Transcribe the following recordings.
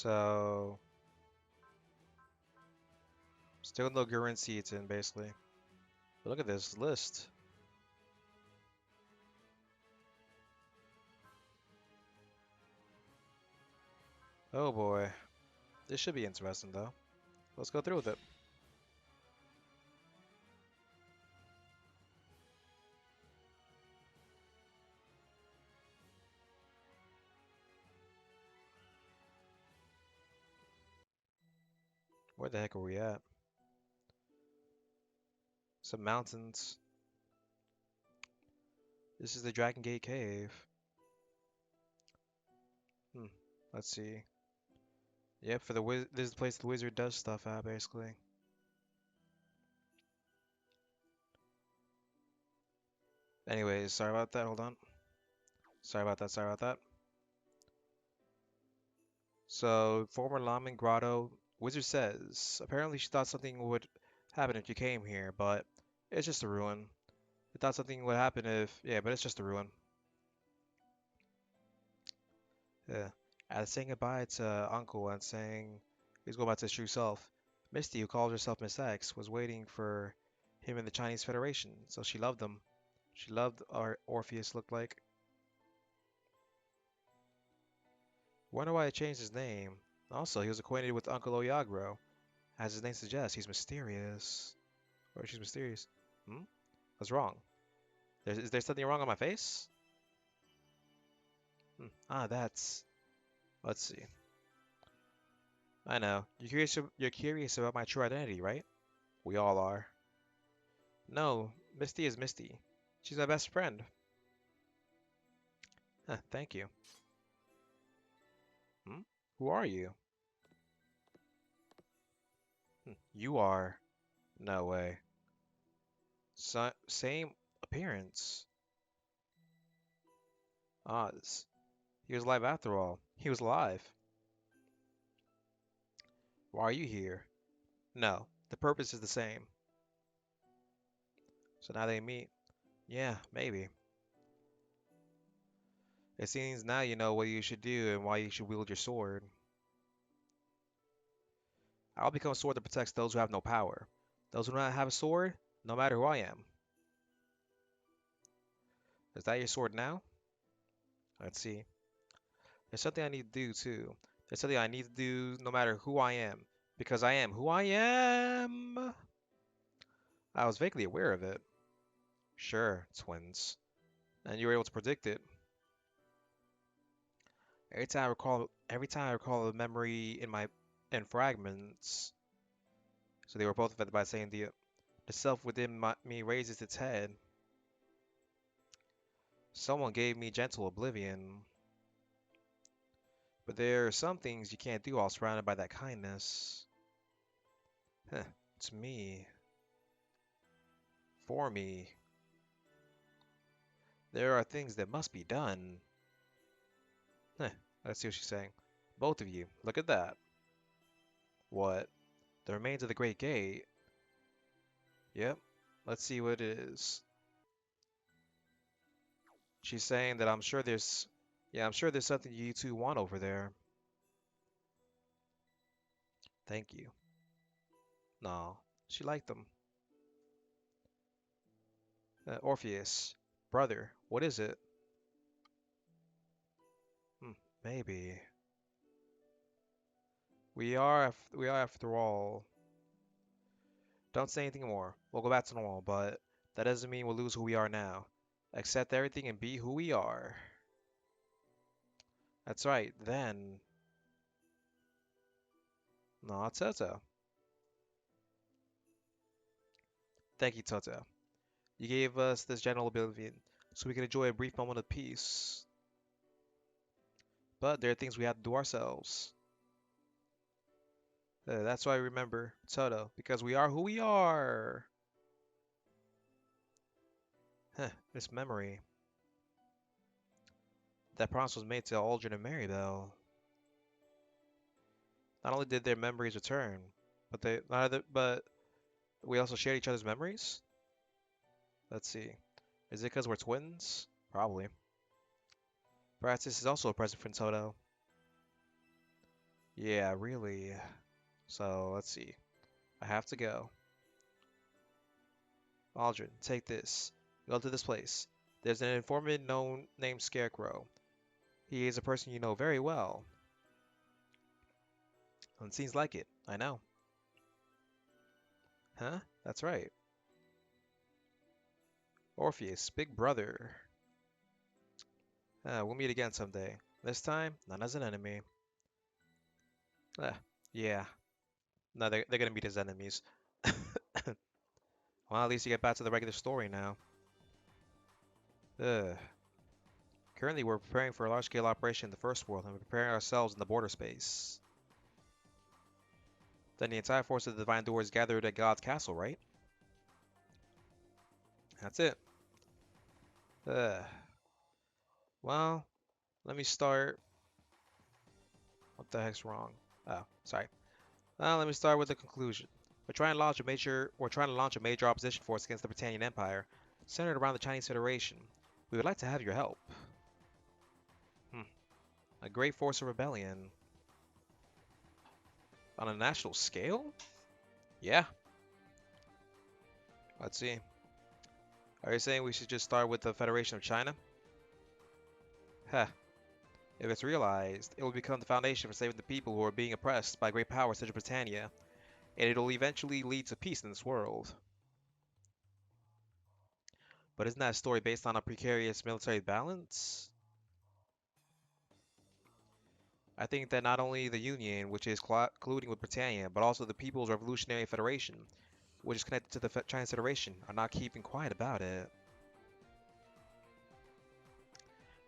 So, still no Gurren seats in, basically. But look at this list. Oh boy. This should be interesting, though. Let's go through with it. Where the heck are we at? Some mountains. This is the Dragon Gate Cave. Hmm. Let's see. Yep, for the this is the place the wizard does stuff at, basically. Anyways, sorry about that. Hold on. Sorry about that. Sorry about that. So, former Lamin Grotto, wizard says, apparently she thought something would happen if you came here, but it's just a ruin. I thought something would happen if, yeah, but it's just a ruin. Yeah. As saying goodbye to Uncle and saying he's going back to his true self, Misty, who calls herself Miss X, was waiting for him in the Chinese Federation, so she loved him. She loved our Orpheus looked like. Wonder why he changed his name. Also, he was acquainted with Uncle Oyagro. As his name suggests, he's mysterious. Or she's mysterious. Hmm? What's wrong? Is there something wrong on my face? Hmm. Ah, that's... Let's see. I know. You're curious about my true identity, right? We all are. No, Misty is Misty. She's my best friend. Huh, thank you. Hmm? Who are you? You are. No way. Same appearance. Oz. He was alive after all. He was alive. Why are you here? No, the purpose is the same. So now they meet. Yeah, maybe. It seems now you know what you should do and why you should wield your sword. I'll become a sword that protects those who have no power. Those who do not have a sword, no matter who I am. Is that your sword now? Let's see. There's something I need to do too. There's something I need to do no matter who I am. Because I am who I am. I was vaguely aware of it. Sure, twins. And you were able to predict it. Every time I recall a memory in fragments. So they were both affected by saying the self within me raises its head. Someone gave me gentle oblivion. But there are some things you can't do while surrounded by that kindness. Huh, it's me. For me. There are things that must be done. Huh, let's see what she's saying. Both of you, look at that. What? The remains of the Great Gate? Yep. Let's see what it is. She's saying that yeah, I'm sure there's something you two want over there. Thank you. No, she liked them. Orpheus, brother, what is it? Hmm, maybe. We are after all. Don't say anything more. We'll go back to normal, but that doesn't mean we'll lose who we are now. Accept everything and be who we are. That's right, then. No, Toto. Thank you, Toto. You gave us this general ability so we can enjoy a brief moment of peace. But there are things we have to do ourselves. That's why I remember Toto, because we are who we are. Huh, this memory. That promise was made to Aldrin and Maribel. Not only did their memories return, but we also shared each other's memories? Let's see. Is it because we're twins? Probably. Perhaps this is also a present from Toto. Yeah, really. So, let's see. I have to go. Aldrin, take this. Go to this place. There's an informant known named Scarecrow. He is a person you know very well. And it seems like it. I know. Huh? That's right. Orpheus, big brother. We'll meet again someday. This time, not as an enemy. Uh, yeah. No, they're gonna meet as enemies. Well, at least you get back to the regular story now. Ugh. Currently, we're preparing for a large-scale operation in the First World, and we're preparing ourselves in the border space. Then the entire force of the Divine Doors gathered at God's castle, right? That's it. Ugh. Well, let me start. What the heck's wrong? Oh, sorry. Well, let me start with the conclusion. We're trying to launch a major opposition force against the Britannian Empire, centered around the Chinese Federation. We would like to have your help. Hmm. A great force of rebellion. On a national scale? Yeah. Let's see. Are you saying we should just start with the Federation of China? Huh. If it's realized, it will become the foundation for saving the people who are being oppressed by great powers such as Britannia, and it'll eventually lead to peace in this world. But isn't that a story based on a precarious military balance? I think that not only the Union, which is colluding with Britannia, but also the People's Revolutionary Federation, which is connected to the Chinese Federation, are not keeping quiet about it.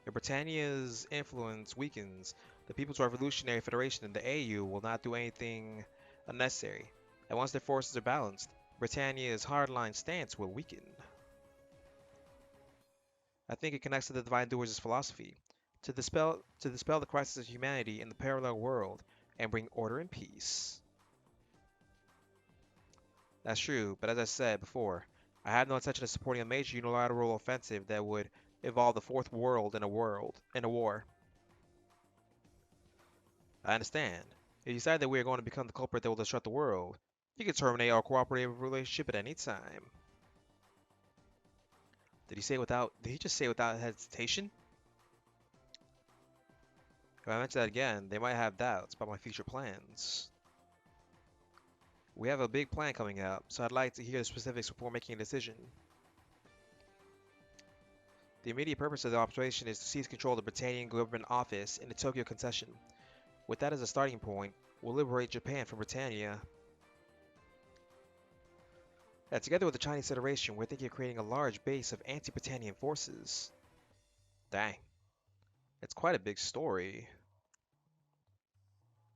If Britannia's influence weakens, the People's Revolutionary Federation and the AU will not do anything unnecessary. And once their forces are balanced, Britannia's hardline stance will weaken. I think it connects to the Divine Doers' philosophy to dispel the crisis of humanity in the parallel world and bring order and peace. That's true, but as I said before, I have no intention of supporting a major unilateral offensive that would involve the fourth world in a war. I understand. If you decide that we are going to become the culprit that will disrupt the world, you can terminate our cooperative relationship at any time. Did he just say without hesitation? If I mention that again, they might have doubts about my future plans. We have a big plan coming up, so I'd like to hear the specifics before making a decision. The immediate purpose of the operation is to seize control of the Britannian government office in the Tokyo concession. With that as a starting point, we'll liberate Japan from Britannia. And together with the Chinese Federation, we're thinking of creating a large base of anti-Britannian forces. Dang, it's quite a big story.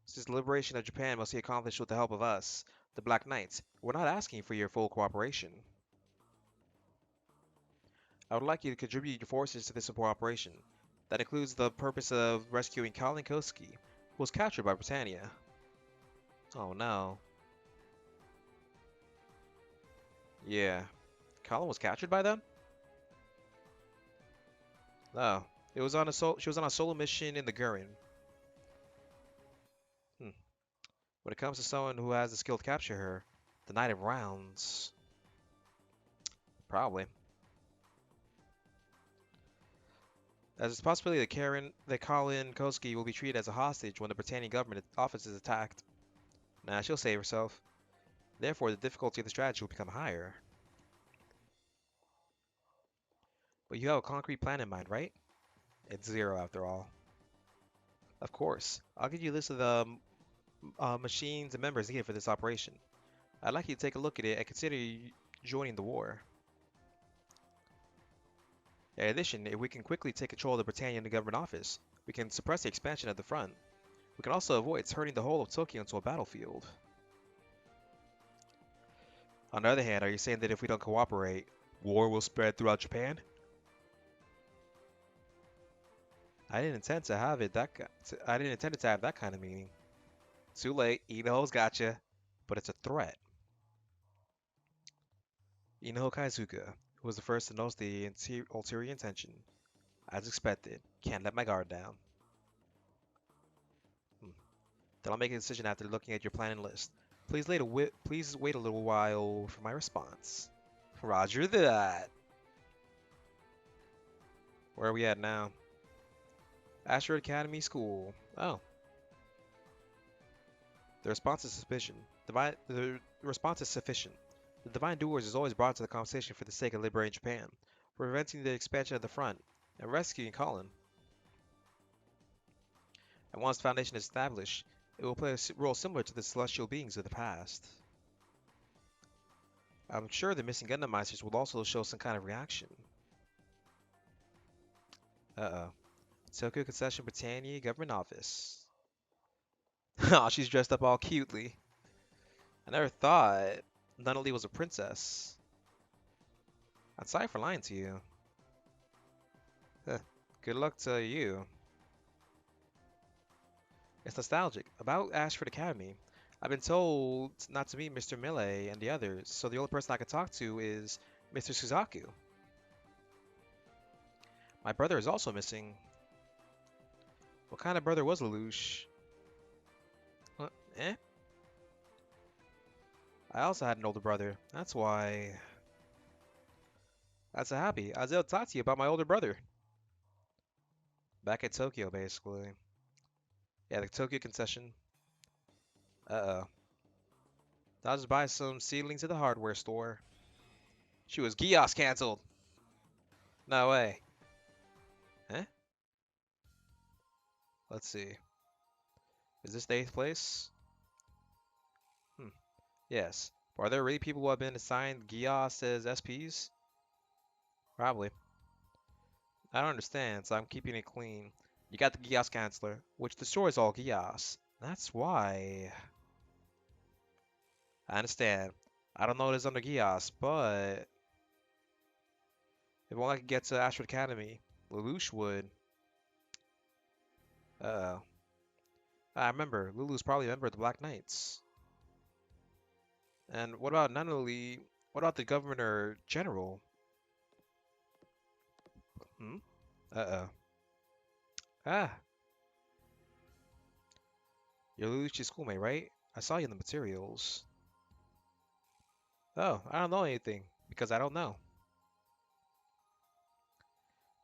Since the liberation of Japan must be accomplished with the help of us, the Black Knights, we're not asking for your full cooperation. I would like you to contribute your forces to this support operation. That includes the purpose of rescuing kallen who was captured by Britannia. Oh no. Yeah. Kallen was captured by them? No. She was on a solo mission in the Gurren. Hmm. When it comes to someone who has the skill to capture her, the Knight of Rounds. Probably. As it's a possibility that Kallen will be treated as a hostage when the Britannian government office is attacked. Nah, she'll save herself. Therefore, the difficulty of the strategy will become higher. But you have a concrete plan in mind, right? It's zero after all. Of course. I'll give you a list of the machines and members needed for this operation. I'd like you to take a look at it and consider joining the war. In addition, if we can quickly take control of the Britannian government office, we can suppress the expansion at the front. We can also avoid turning the whole of Tokyo into a battlefield. On the other hand, are you saying that if we don't cooperate, war will spread throughout Japan? I didn't intend to have it that. I didn't intend it to have that kind of meaning. Too late. Ino's gotcha, but it's a threat. Ino Kaizuka, who was the first to notice the ulterior intention. As expected, can't let my guard down. Hmm. Then I'll make a decision after looking at your plan and list. Please wait a little while for my response. Roger that. Where are we at now? Asteroid Academy School. Oh, the response is sufficient. The response is sufficient. The Divine Doers is always brought to the conversation for the sake of liberating Japan, preventing the expansion of the front, and rescuing Kallen. And once the foundation is established, it will play a role similar to the celestial beings of the past. I'm sure the missing Gundam Meisters will also show some kind of reaction. Uh-oh. Tokyo Concession Britannia Government Office. Oh, she's dressed up all cutely. I never thought Nunnally was a princess. I'm sorry for lying to you. Huh. Good luck to you. It's nostalgic. About Ashford Academy. I've been told not to meet Mr. Millet and the others, so the only person I can talk to is Mr. Suzaku. My brother is also missing. What kind of brother was Lelouch? What? Eh? I also had an older brother. That's why. That's a happy. I was able to talk to you about my older brother. Back at Tokyo, basically. Yeah, the Tokyo concession. Uh-oh. I'll just buy some seedlings at the hardware store. She was Gios canceled. No way. Huh? Let's see. Is this the 8th place? Hmm. Yes. But are there really people who have been assigned Gios as SPs? Probably. I don't understand, so I'm keeping it clean. You got the Gios Canceller, which destroys all Gios. That's why. I understand. I don't know what is under Gios, but if only I could get to Ashford Academy, Lelouch would. Uh-oh. I remember, Lulu's probably a member of the Black Knights. And what about not only, what about the Governor General? Hmm? Uh-oh. Ah, you're Lelouch's schoolmate, right? I saw you in the materials. Oh, I don't know anything, because I don't know.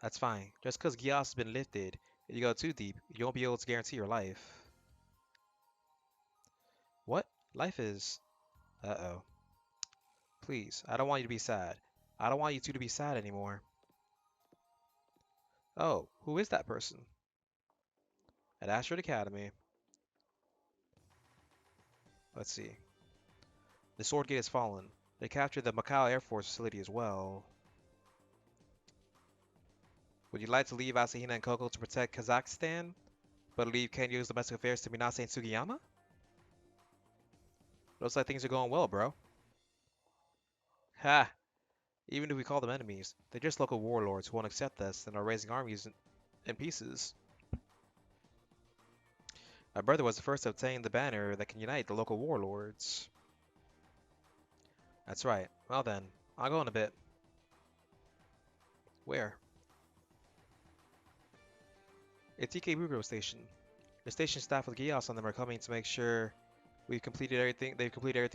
That's fine. Just because Gios has been lifted, if you go too deep, you won't be able to guarantee your life. What? Life is... Uh-oh. Please, I don't want you to be sad. I don't want you two to be sad anymore. Oh, who is that person? At Ashford Academy. Let's see. The Sword Gate has fallen. They captured the Macau Air Force facility as well. Would you like to leave Asahina and Koko to protect Kazakhstan, but leave Kenyo's domestic affairs to Minase and Sugiyama? Looks like things are going well, bro. Ha! Even if we call them enemies, they're just local warlords who won't accept us and are raising armies in pieces. My brother was the first to obtain the banner that can unite the local warlords. That's right. Well then, I'll go in a bit. Where? At TK Bugro Station. The station staff with Gios on them are coming to make sure they've completed everything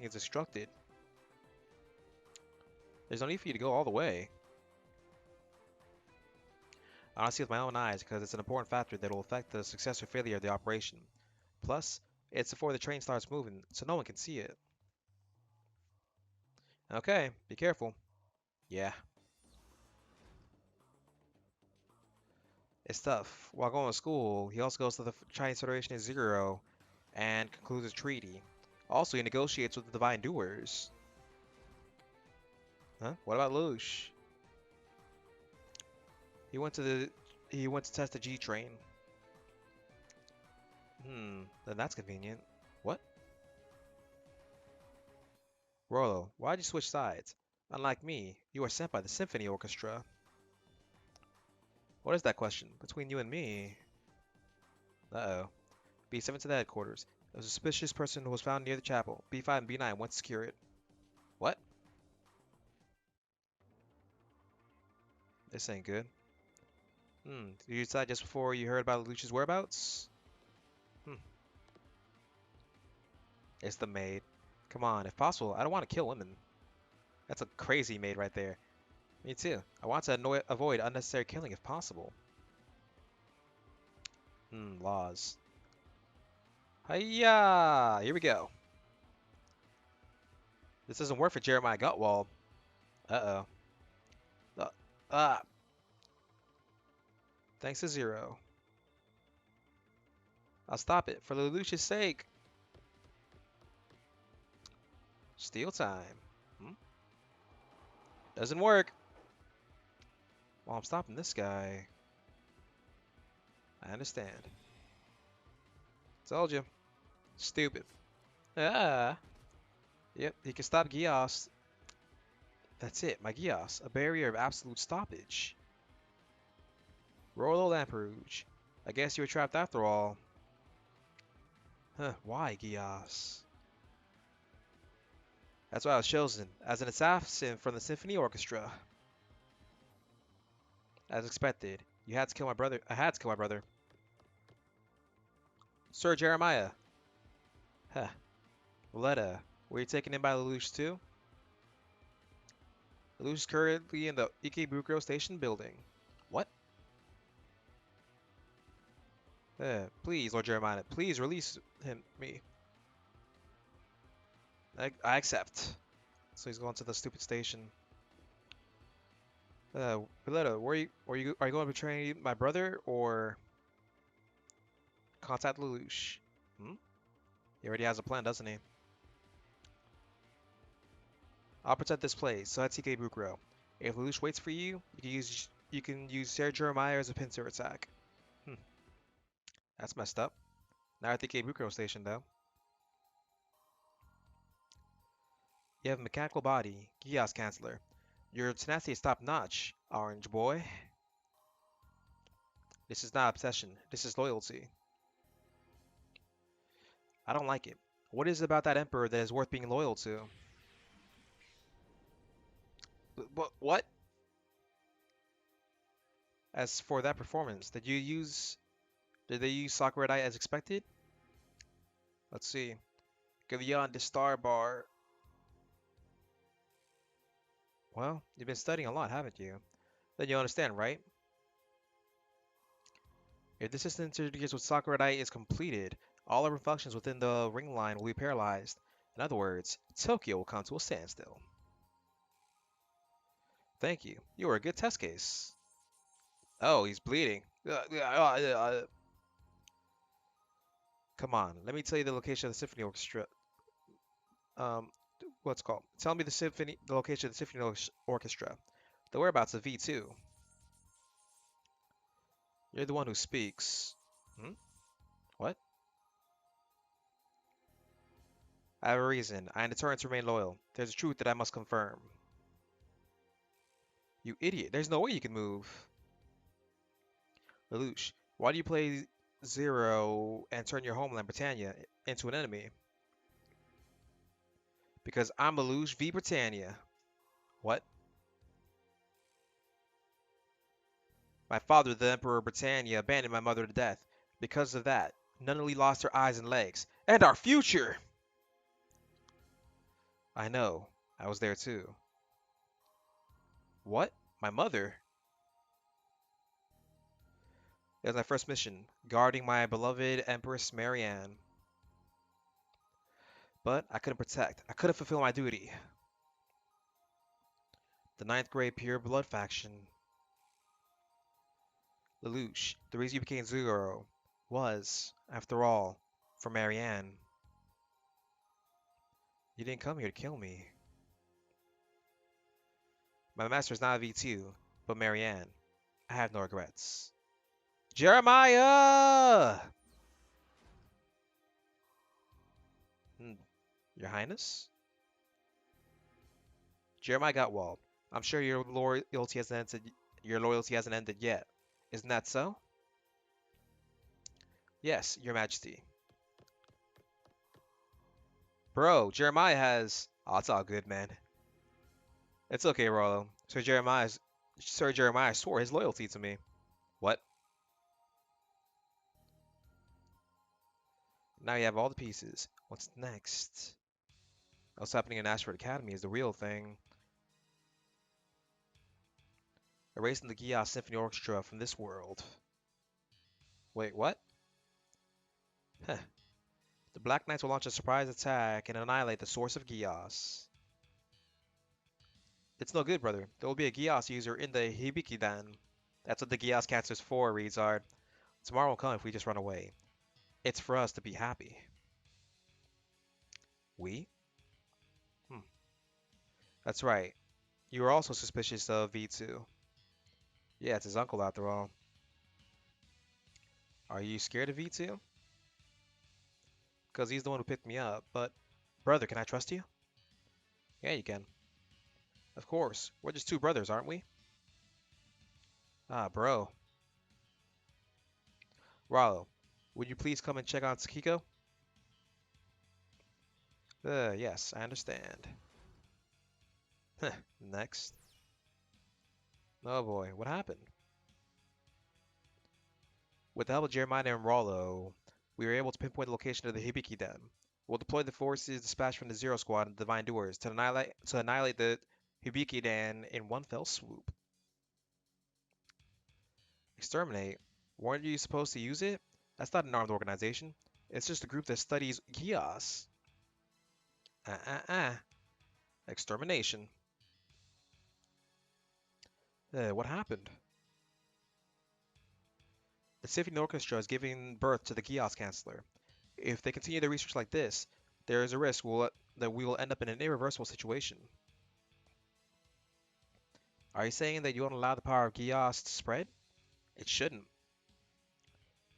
as instructed. There's no need for you to go all the way. I want to see with my own eyes because it's an important factor that will affect the success or failure of the operation. Plus, it's before the train starts moving, so no one can see it. Okay, be careful. Yeah. It's tough. While going to school, he also goes to the Chinese Federation in Zero and concludes a treaty. Also, he negotiates with the Divine Doers. Huh? What about Lush? He went to test the G train. Then that's convenient. What? Rolo, why'd you switch sides? Unlike me, you were sent by the Symphony Orchestra. What is that question? Between you and me? Uh-oh. B7 to the headquarters. There's a suspicious person who was found near the chapel. B5 and B9 went to secure it. What? This ain't good. Did you decide just before you heard about Lucia's whereabouts? Hmm. It's the maid. Come on, if possible, I don't want to kill women. That's a crazy maid right there. Me too. I want to avoid unnecessary killing if possible. Laws. Hiya! Here we go. This doesn't work for Jeremiah Gutwald. Uh-oh. Ah, thanks to Zero. I'll stop it for Lelouch's sake. Steal time. Hmm? Doesn't work. Well, I'm stopping this guy. I understand. Told you. Stupid. Ah. Yep, he can stop Gios. That's it, my Gios. A barrier of absolute stoppage. Royal Lamperouge. I guess you were trapped after all. Huh, why, Gios? That's why I was chosen, as an assassin from the Symphony Orchestra. As expected. You had to kill my brother. I had to kill my brother. Sir Jeremiah. Huh. Letta. Were you taken in by Lelouch too? Lelouch is currently in the Ikebukuro Station building. What? Please, Lord Jeremiah, please release me. I accept. So he's going to the stupid station. Villetta, are you going to betray my brother or contact Lelouch? Hmm? He already has a plan, doesn't he? I'll protect this place, so that's Ikebukuro. If Lelouch waits for you, you can use Sir Jeremiah as a pincer attack. Hmm, that's messed up. Not at the Ikebukuro station though. You have a mechanical body, Gios Chancellor. Your tenacity is top notch, Orange Boy. This is not obsession, this is loyalty. I don't like it. What is it about that Emperor that is worth being loyal to? What? As for that performance, did they use Sakuradai as expected? Let's see. Go beyond the star bar. Well, you've been studying a lot, haven't you? Then you understand, right? If the system interferes with Sakuradai is completed, all other functions within the ring line will be paralyzed. In other words, Tokyo will come to a standstill. Thank you. You were a good test case. Oh, he's bleeding. Come on, let me tell you the location of the symphony orchestra. Um, what's it called? Tell me the location of the symphony orchestra. The whereabouts of V2. You're the one who speaks. Hmm? What? I have a reason. I am determined to remain loyal. There's a truth that I must confirm. You idiot. There's no way you can move. Lelouch, why do you play Zero and turn your homeland, Britannia, into an enemy? Because I'm Lelouch v Britannia. What? My father, the Emperor of Britannia, abandoned my mother to death. Because of that, Nunnally lost her eyes and legs. And our future! I know. I was there too. What? My mother? It was my first mission, guarding my beloved Empress Marianne. But I couldn't protect. I couldn't fulfill my duty. The ninth grade pure blood faction. Lelouch, the reason you became Zero was, after all, for Marianne. You didn't come here to kill me. My master is not a V2, but Marianne. I have no regrets. Jeremiah! Your Highness? Jeremiah Gotwald, I'm sure your loyalty hasn't ended yet. Isn't that so? Yes, Your Majesty. Bro, Jeremiah has... Oh, it's all good, man. It's okay, Rollo. Sir Jeremiah swore his loyalty to me. What? Now you have all the pieces. What's next? What's happening in Asteroid Academy is the real thing. Erasing the Gios Symphony Orchestra from this world. Wait, what? Huh. The Black Knights will launch a surprise attack and annihilate the source of Gios. It's no good, brother. There will be a Gios user in the Hibikidan. That's what the Gios cancer's for, Rezard. Tomorrow will come if we just run away. It's for us to be happy. We? Hmm. That's right. You were also suspicious of V2. Yeah, it's his uncle after all. Are you scared of V2? Because he's the one who picked me up, but... Brother, can I trust you? Yeah, you can. Of course. We're just two brothers, aren't we? Ah, bro. Rollo, would you please come and check on Tsukiko? Yes, I understand. Next. Oh boy, what happened? With the help of Jeremiah and Rollo, we were able to pinpoint the location of the Hibiki Den. We'll deploy the forces dispatched from the Zero Squad and Divine Doers to annihilate the Hibiki Den in one fell swoop. Exterminate? Weren't you supposed to use it? That's not an armed organization. It's just a group that studies Gios. Uh. Extermination. What happened? The Symphony Orchestra is giving birth to the Gios Chancellor. If they continue their research like this, there is a risk that we will end up in an irreversible situation. Are you saying that you won't allow the power of Gios to spread? It shouldn't.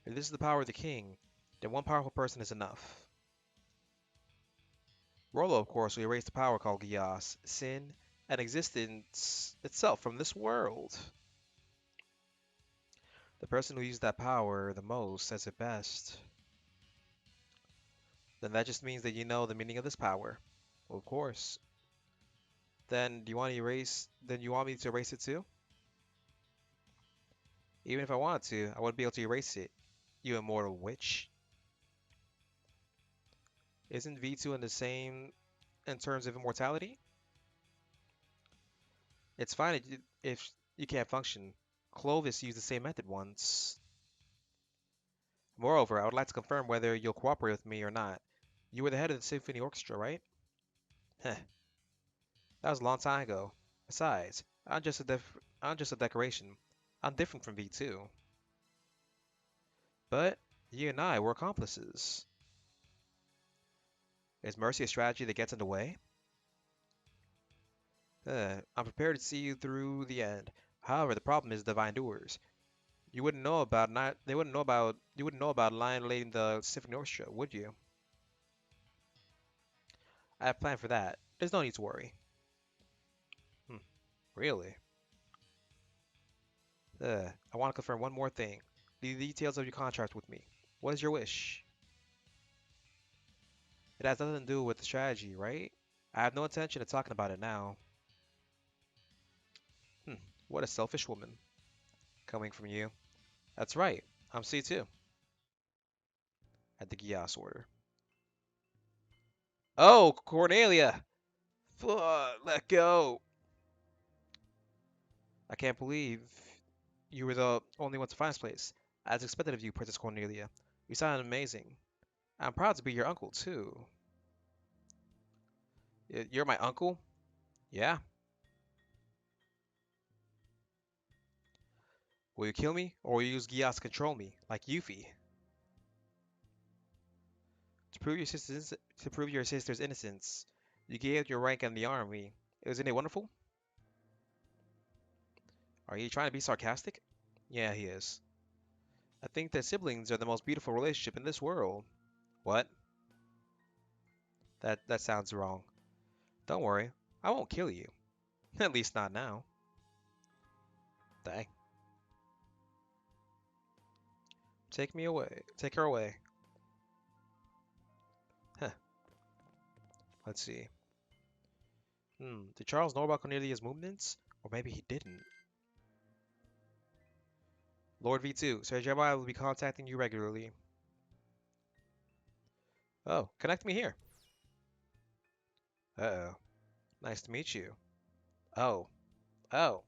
If this is the power of the king, then one powerful person is enough. Rollo, of course, will erase the power called Gios, sin, and existence itself from this world. The person who used that power the most says it best. Then that just means that you know the meaning of this power. Well, of course. Then do you want to erase? Then you want me to erase it too? Even if I wanted to, I wouldn't be able to erase it. You immortal witch. Isn't V2 in the same in terms of immortality? It's fine if you can't function. Clovis used the same method once. Moreover, I would like to confirm whether you'll cooperate with me or not. You were the head of the symphony orchestra, right? Heh, that was a long time ago. Besides, I'm just a decoration. I'm different from V2. But you and I were accomplices. Is mercy a strategy that gets in the way? I'm prepared to see you through the end. However, the problem is divine doers. You wouldn't know about annihilating the symphony orchestra, would you? I have planned for that. There's no need to worry. Hmm, really? I want to confirm one more thing. The details of your contract with me. What is your wish? It has nothing to do with the strategy, right? I have no intention of talking about it now. Hmm, what a selfish woman. Coming from you. That's right. I'm C2. At the Gios order. Oh, Cornelia! Let go! I can't believe you were the only one to find this place. As expected of you, Princess Cornelia. You sound amazing. I'm proud to be your uncle, too. You're my uncle? Yeah. Will you kill me, or will you use Gios to control me, like Yuffie? To prove your sister's innocence, you gave up your rank in the army. Isn't it wonderful? Are you trying to be sarcastic? Yeah, he is. I think that siblings are the most beautiful relationship in this world. What? That sounds wrong. Don't worry, I won't kill you. At least not now. Dang. Take me away. Take her away. Huh. Let's see. Did Charles know about Cornelia's movements? Or maybe he didn't. Lord V2, Sir Jeremiah will be contacting you regularly. Oh, connect me here. Uh-oh. Nice to meet you. Oh. Oh.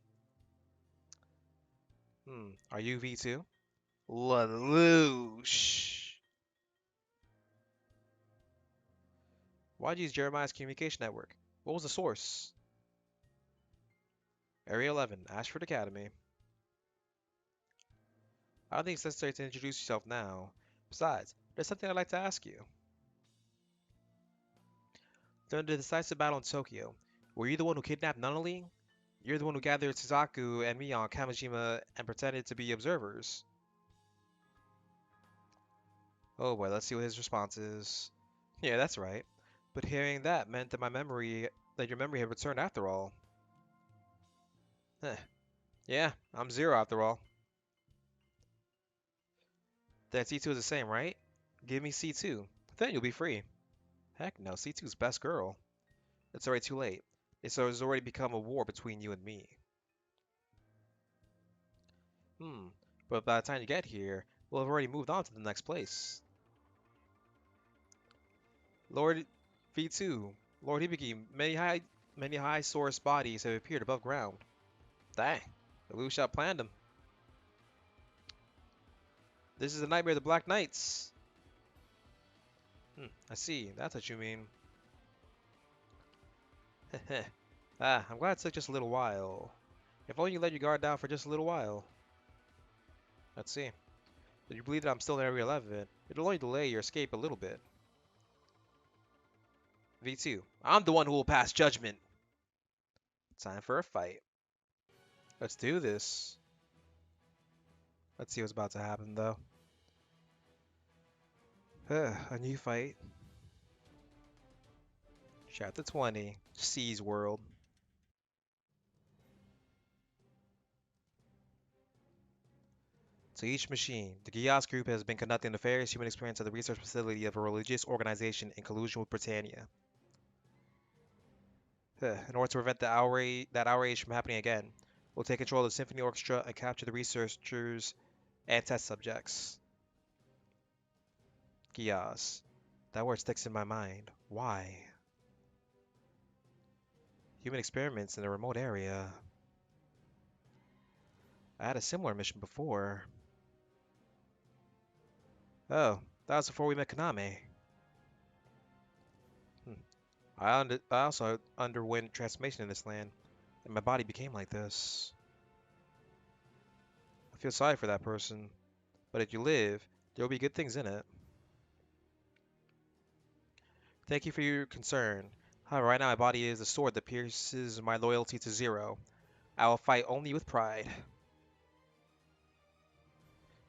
Are you V2? Lelouch. Why'd you use Jeremiah's communication network? What was the source? Area 11, Ashford Academy. I don't think it's necessary to introduce yourself now. Besides, there's something I'd like to ask you. During the decisive battle in Tokyo, were you the one who kidnapped Nunnally? You're the one who gathered Suzaku and me on Kamijima and pretended to be observers. Oh boy, let's see what his response is. Yeah, that's right. But hearing that meant that your memory had returned after all. Heh. Yeah, I'm zero after all. Then C2 is the same, right? Give me C2. Then you'll be free. Heck no, C2's best girl. It's already too late. It's already become a war between you and me. Hmm. But by the time you get here, we'll have already moved on to the next place. Lord V2. Lord Hibiki, many high source bodies have appeared above ground. Dang. The Lu Shot planned them. This is the nightmare of the Black Knights. I see. That's what you mean. I'm glad it took just a little while. If only you let your guard down for just a little while. Let's see. If you believe that I'm still in Area 11, it'll only delay your escape a little bit. V2. I'm the one who will pass judgment. Time for a fight. Let's do this. Let's see what's about to happen, though. A new fight. Chapter 20. C's World. To each machine, the Gios Group has been conducting nefarious human experiments at the research facility of a religious organization in collusion with Britannia. In order to prevent that outrage from happening again, we'll take control of the symphony orchestra and capture the researchers and test subjects. Gios. That word sticks in my mind. Why? Human experiments in a remote area. I had a similar mission before. Oh, that was before we met Kaname. Hmm. I also underwent transformation in this land, and my body became like this. I feel sorry for that person, but if you live, there will be good things in it. Thank you for your concern. However, right now my body is a sword that pierces my loyalty to zero. I will fight only with pride.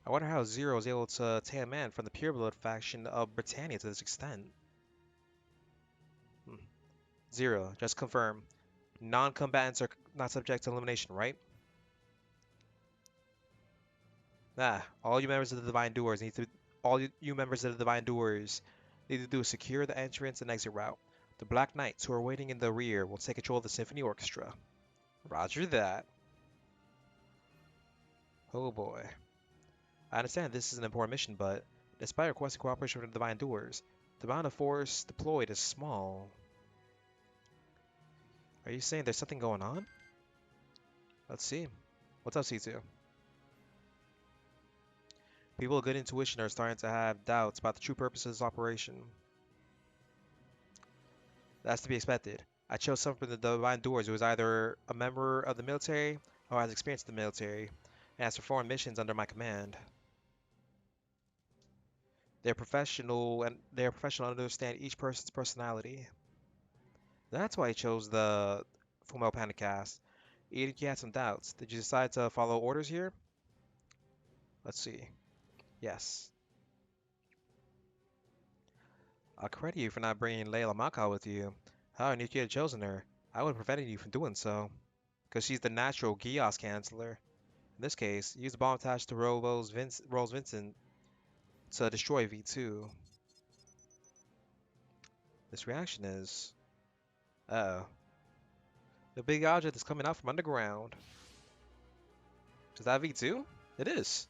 I wonder how Zero is able to tame a man from the pureblood faction of Britannia to this extent. Hmm. Zero, just confirm. Non-combatants are not subject to elimination, right? All you members of the Divine Doers need to all you members of the Divine Doers need to do is secure the entrance and exit route. The Black Knights, who are waiting in the rear, will take control of the Symphony Orchestra. Roger that. Oh boy. I understand this is an important mission, but despite requesting cooperation from the Divine Doers, the amount of force deployed is small. Are you saying there's something going on? Let's see. What's up, C2? People with good intuition are starting to have doubts about the true purpose of this operation. That's to be expected. I chose someone from the Divine Doors who is either a member of the military or has experience in the military and has performed missions under my command. They are professional and understand each person's personality. That's why I chose the Fullmetal Panic cast. Even if you had some doubts, did you decide to follow orders here? Let's see. Yes. I'll credit you for not bringing Layla Maka with you. However, if you had chosen her, I would have prevented you from doing so. Because she's the natural Gios Chancellor. In this case, use the bomb attached to Rolls Vincent to destroy V2. This reaction is... Uh-oh. The big object is coming out from underground. Is that V2? It is.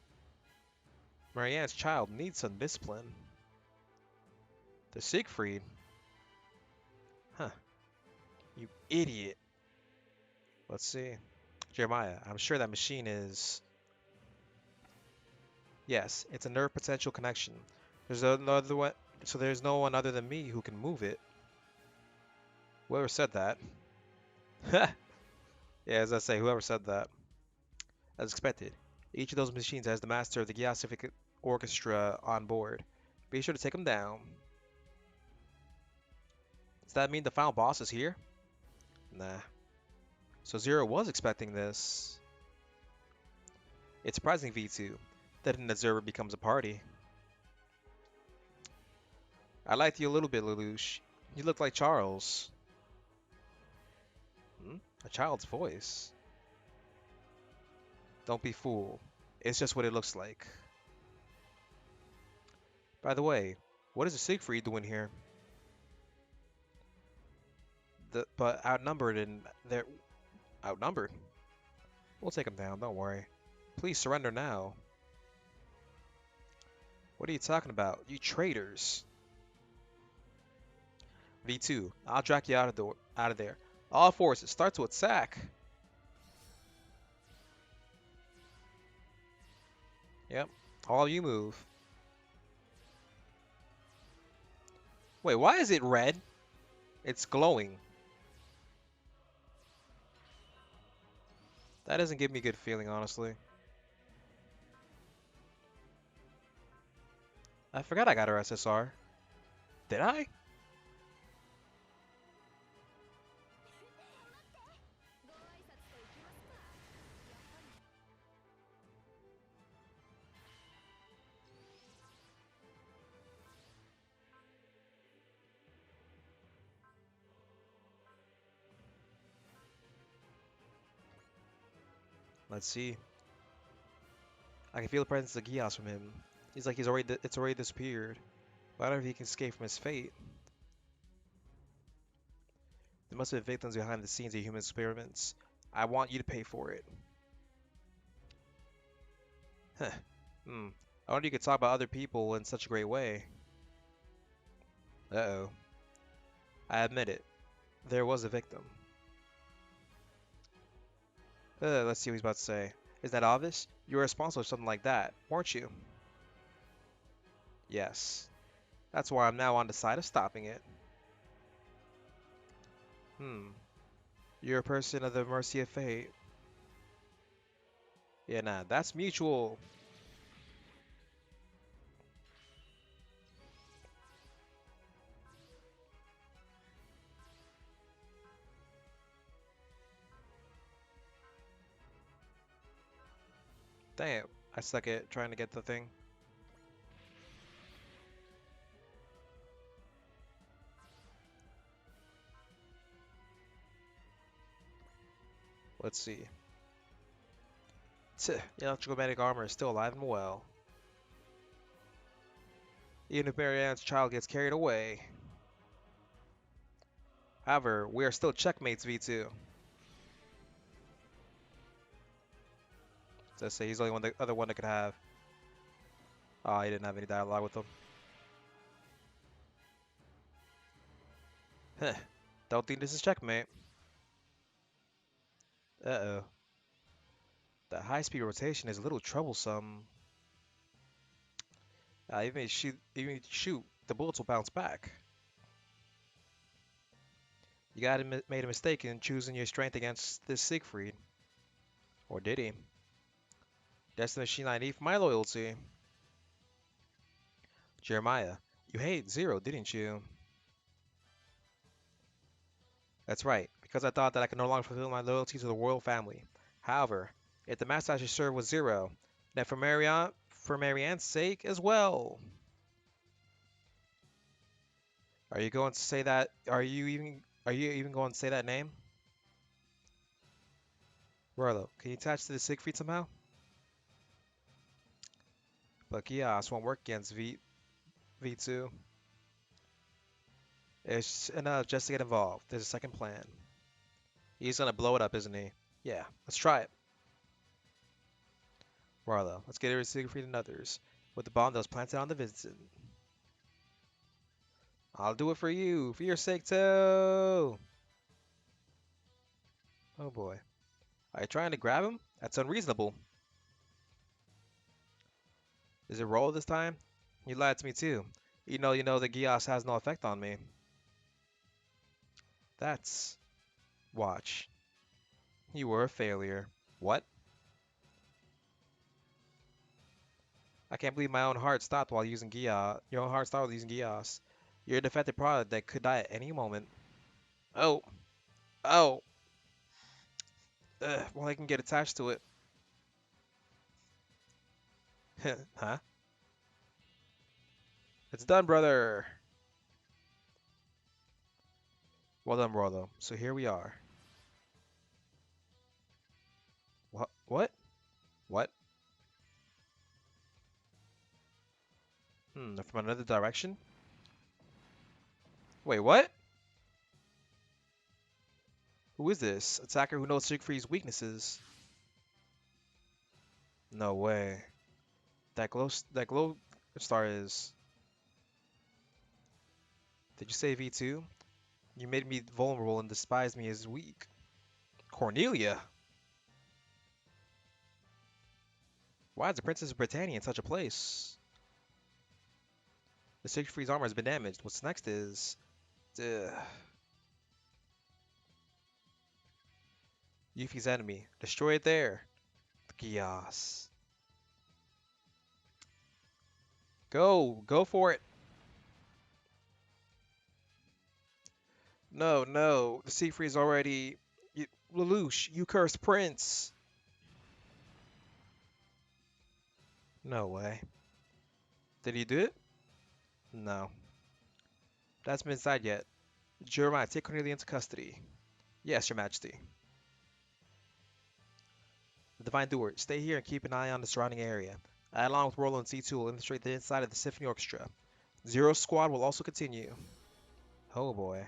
Marianne's child needs some discipline. The Siegfried? Huh. You idiot. Let's see. Jeremiah, I'm sure that machine is... Yes, it's a nerve potential connection. There's no other one, so there's no one other than me who can move it. Whoever said that. Yeah, as I say, whoever said that. As expected, each of those machines has the master of the Geocific Orchestra on board. Be sure to take them down. Does that mean the final boss is here? Nah. So Zero was expecting this. It's surprising, V2, that an observer becomes a party. I liked you a little bit, Lelouch. You look like Charles. Hmm? A child's voice. Don't be fooled. It's just what it looks like. By the way, what is the Siegfried doing here? But outnumbered and they're outnumbered. We'll take them down, don't worry. Please surrender now. What are you talking about? You traitors. V2, I'll drag you out of there. All forces, start to attack. Yep, all you move. Wait, why is it red? It's glowing. That doesn't give me a good feeling, honestly. I forgot I got her SSR. Did I? Let's see. I can feel the presence of Gios from him. He's like it's already disappeared. But I don't know if he can escape from his fate. There must have been victims behind the scenes of human experiments. I want you to pay for it. Huh. Hmm. I wonder you could talk about other people in such a great way. Uh-oh. I admit it. There was a victim. Let's see what he's about to say. Is that obvious? You were responsible for something like that, weren't you? Yes. That's why I'm now on the side of stopping it. Hmm. You're a person of the mercy of fate. Yeah, nah, that's mutual. Damn, I suck at trying to get the thing. Let's see. Tch, the electromagnetic armor is still alive and well. Even if Marianne's child gets carried away. However, we are still checkmates, V2. Let's say he's the only one, the other one that could have. Oh, he didn't have any dialogue with him. Heh. Don't think this is checkmate. Uh-oh. The high-speed rotation is a little troublesome. Even if you shoot, the bullets will bounce back. You made a mistake in choosing your strength against this Siegfried. Or did he? That's the machine I need for my loyalty. Jeremiah, you hated Zero, didn't you? That's right, because I thought that I could no longer fulfill my loyalty to the royal family. However, if the master I should serve was Zero, then for Marianne's sake as well. Are you going to say that? Are you even going to say that name? Rolo, can you attach to the Siegfried somehow? But Gios won't work against V2. It's enough just to get involved. There's a second plan. He's gonna blow it up, isn't he? Yeah, let's try it. Rolo, let's get rid of Siegfried and others with the bomb that was planted on the Vincent. I'll do it for your sake too. Oh boy. Are you trying to grab him? That's unreasonable. Is it roll this time? You lied to me too. You know the Gios has no effect on me. That's... Watch. You were a failure. What? I can't believe my own heart stopped while using Gios. Your own heart stopped while using Gios. You're a defective product that could die at any moment. Oh. Oh. Ugh, well, I can get attached to it. Huh? It's done, brother. Well done, brother. So here we are. What? What? What? From another direction? Wait, what? Who is this? Attacker who knows Siegfried's weaknesses. No way. That glow star is. Did you say V2? You made me vulnerable and despised me as weak. Cornelia? Why is the Princess of Britannia in such a place? The Siegfried's armor has been damaged. What's next is... Ugh. Yuffie's enemy. Destroy it there. Chaos. Go! Go for it! No, no. The Siegfried's already... Lelouch, you cursed prince! No way. Did he do it? No. That's been inside yet. Jeremiah, take Cornelia into custody. Yes, Your Majesty. The Divine Doer, stay here and keep an eye on the surrounding area. I, along with Roland and C2, will infiltrate the inside of the Symphony Orchestra. Zero Squad will also continue. Oh boy.